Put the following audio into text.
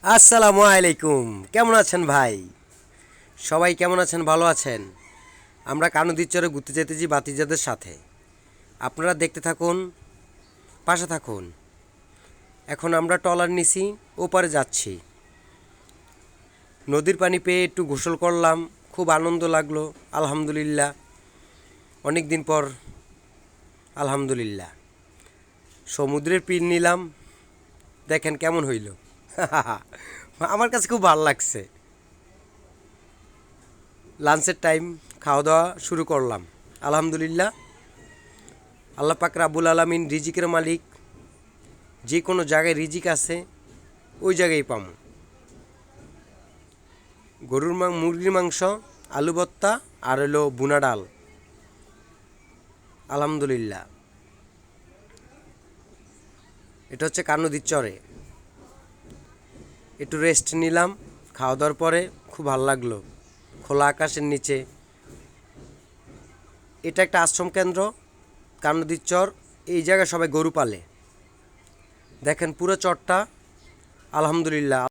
আসসালামু আলাইকুম। কেমন আছেন ভাই? সবাই কেমন আছেন? ভালো আছেন? আমরা কানুদির চরে ঘুরতে যেতেছি বাতিজাদের সাথে। আপনারা দেখতে থাকুন, পাশে থাকুন। এখন আমরা ট্রলার নিছি, ওপারে যাচ্ছি। নদীর পানি পেয়ে একটু গোসল করলাম, খুব আনন্দ লাগলো। আলহামদুলিল্লাহ, অনেক দিন পর আলহামদুলিল্লাহ। সমুদ্রের পিল নিলাম, দেখেন কেমন হইল। আমার কাছে খুব ভালো লাগছে। লাঞ্চের টাইম, খাওয়া দাওয়া শুরু করলাম। আলহামদুলিল্লাহ, আল্লাহ পাক রাব্বুল আলামিন রিজিকের মালিক। যে কোনো জায়গায় রিজিক আছে, ওই জায়গায় পামু। মুরগির মাংস, আলু ভর্তা আর হলো বুনা ডাল। আলহামদুলিল্লাহ, এটা হচ্ছে কান্নদির চরে। একটু রেস্ট নিলাম খাওয়া দাওয়ার পরে, খুব ভালো লাগলো। খোলা আকাশের নিচে। এটা একটা আশ্রম কেন্দ্র, কান্নদির চর। এই জায়গায় সবাই গরু পালে। দেখেন পুরো চরটা। আলহামদুলিল্লাহ।